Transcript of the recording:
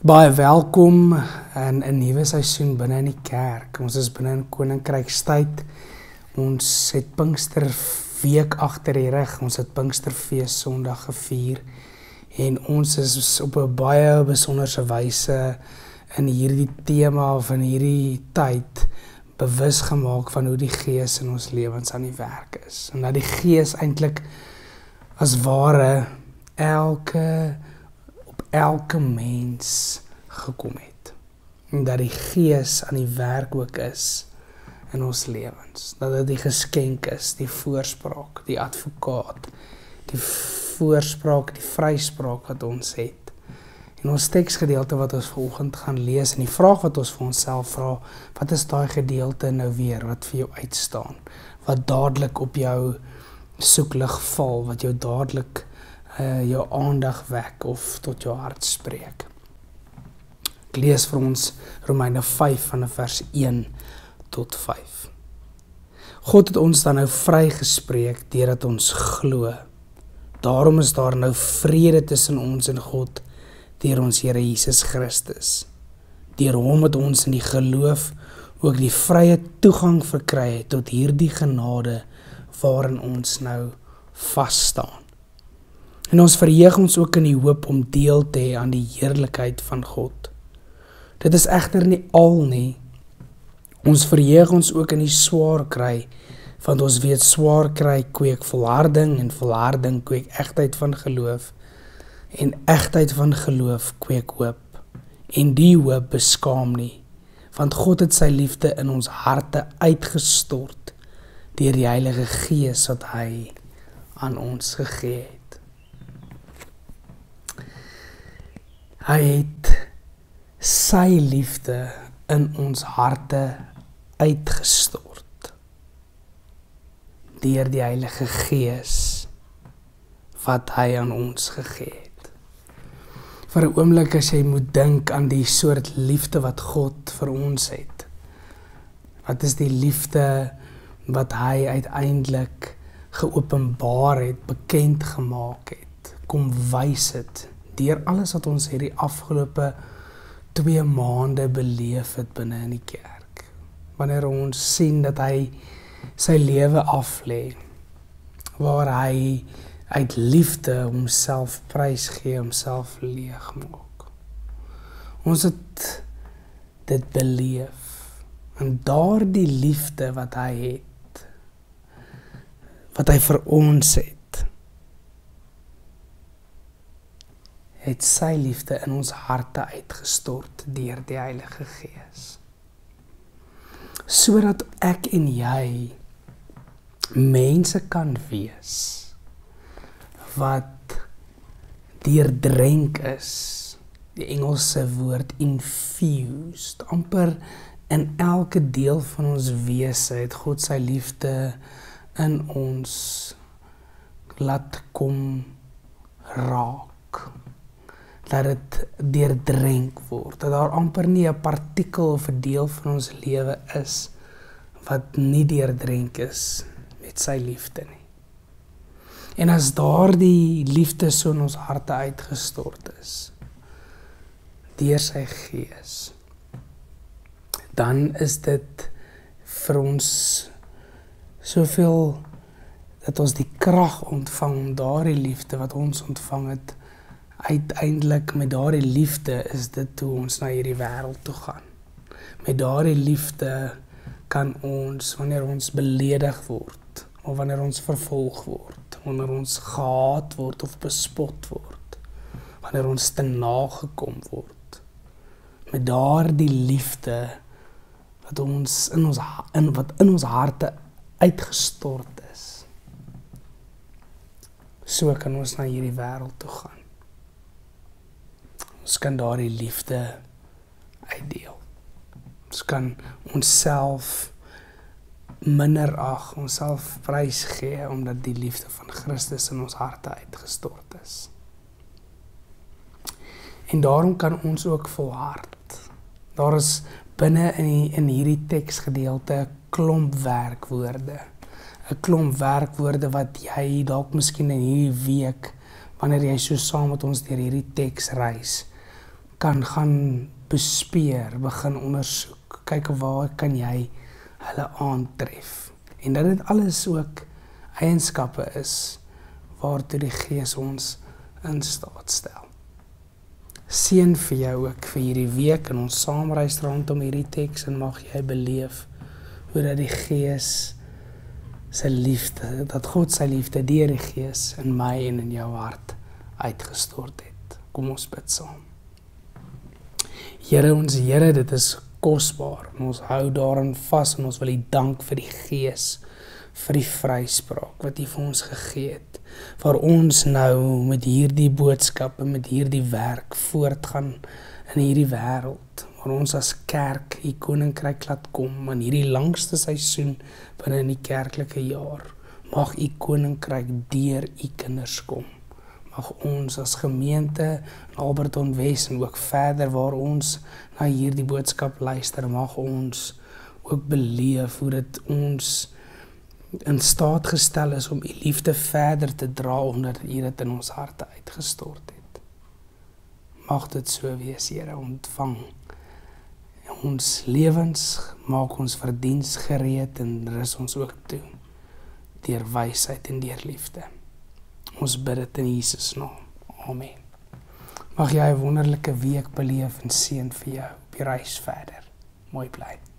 Baie welkom in 'n nuwe seisoen binne in die kerk. Ons is binne in Koninkrykstyd. Ons het Pinksterweek agter die rug. Ons het Pinksterfees Sondag gevier en ons is op 'n baie besonderse wyse in hierdie tema of in hierdie tyd bewus gemaak van hoe die Gees in ons lewens aan die werk is. En dat die Gees eintlik as ware elke mens gekom het. En dat die Gees aan die werk ook is in ons lewens. Dat dit die geskenk is, die voorspraak, die advokaat, die voorspraak, die vryspraak wat ons het. En ons teksgedeelte wat ons vanoggend gaan lees en die vraag wat ons vir onsself vra, wat is daai gedeelte nou weer wat vir jou uitstaan? Wat dadelik op jou soeklig val, wat jou dadelik jou aandag wek of tot jou hart spreek. Ek lees vir ons Romeine 5 van vers 1 tot 5. God het ons dan nou vrygespreek deurdat ons glo. Daarom is daar nou vrede tussen ons en God deur ons Here Jesus Christus. Deur hom het ons in die geloof ook die vrye toegang verkry tot hierdie genade waarin ons nou vas staan. En ons verheug ons ook in die hoop om deel te hê aan die heerlikheid van God. Dit is egter nie al nie. Ons verheug ons ook in die swaar kry, want ons weet swaar kry kweek volharding en volharding kweek egtheid van geloof en egtheid van geloof kweek hoop. En die hoop beskaam nie, want God het sy liefde in ons harte uitgestort deur die Heilige Gees wat hy aan ons gegee het. Hy het sy liefde in ons harte uitgestort deur die Heilige Gees wat hy aan ons gegee het. Vir 'n oomblik as jy moet dink aan die soort liefde wat God vir ons het. Wat is die liefde wat hy uiteindelik geopenbaar het, bekend gemaak het, kom wys het deur alles wat ons hierdie afgelope 2 maande beleef het binne in die kerk. Wanneer ons sien dat hy sy lewe aflê, waar hy uit liefde homself prysgee, homself leeg maak. Ons het dit beleef. En daardie liefde wat hy het, wat hy vir ons het sy liefde in ons harte uitgestort deur die Heilige Gees. Sodat ek en jy mense kan wees wat deurdrenk is, die Engelse woord infused, amper in elke deel van ons wese het God sy liefde in ons laat kom raak. Dat dit deurdrenk word, dat daar amper nie 'n partikel of 'n deel van ons lewe is wat nie deurdrenk is met sy liefde nie. En as daardie liefde so in ons harte uitgestort is deur sy Gees, dan is dit vir ons soveel dat ons die krag ontvang om daardie liefde wat ons ontvang het, uiteindelik met daardie liefde is dit hoe ons na hierdie wêreld toe gaan. Met daardie liefde kan ons, wanneer ons beledig word, of wanneer ons vervolg word, wanneer ons gehaat word of bespot word, wanneer ons te nagekom word, met daardie liefde wat in ons harte uitgestort is, so kan ons na hierdie wêreld toe gaan. Ons kan daardie liefde uitdeel. Ons kan onsself minderag, onsself prysgee, omdat die liefde van Christus in ons harte uitgestort is. En daarom kan ons ook volhard. Daar is binne in hierdie teksgedeelte 'n klomp werkwoorde. 'n Klomp werkwoorde wat jy dalk miskien in hierdie week, wanneer jy so saam met ons deur hierdie teks reis, kan gaan bespeer, begin ondersoek, kyk waar kan jy hulle aantref. En dat dit alles ook eienskappe is waartoe die Gees ons in staat stel. Seën vir jou ook vir hierdie week en ons saamreis rondom hierdie teks en mag jy beleef hoe dat die Gees sy liefde, dat God sy liefde deur die Gees in my en in jou hart uitgestort het. Kom ons bid saam. Here, ons Here, dit is kosbaar en ons hou daarin vas en ons wil U dank vir die Gees, vir die vryspraak wat U vir ons gegee het, waar ons nou met hierdie boodskap en met hierdie werk voortgaan in hierdie wêreld, waar ons as kerk U koninkryk laat kom in hierdie langste seisoen binne in die kerklike jaar. Mag U koninkryk deur U kinders kom. Mag ons as gemeente in Alberton Wes en ook verder waar ons na hierdie boodskap luister, mag ons ook beleef hoe dit ons in staat gestel is om U liefde verder te dra omdat U dit in ons harte uitgestort het. Mag dit so wees, Here, ontvang ons lewens, maak ons vir diens gereed en rus ons ook toe deur wysheid en deur liefde. Ons bid dit in Jesus naam. Amen. Mag jy 'n wonderlike week beleef en seën vir jou op die reis verder. Mooi bly.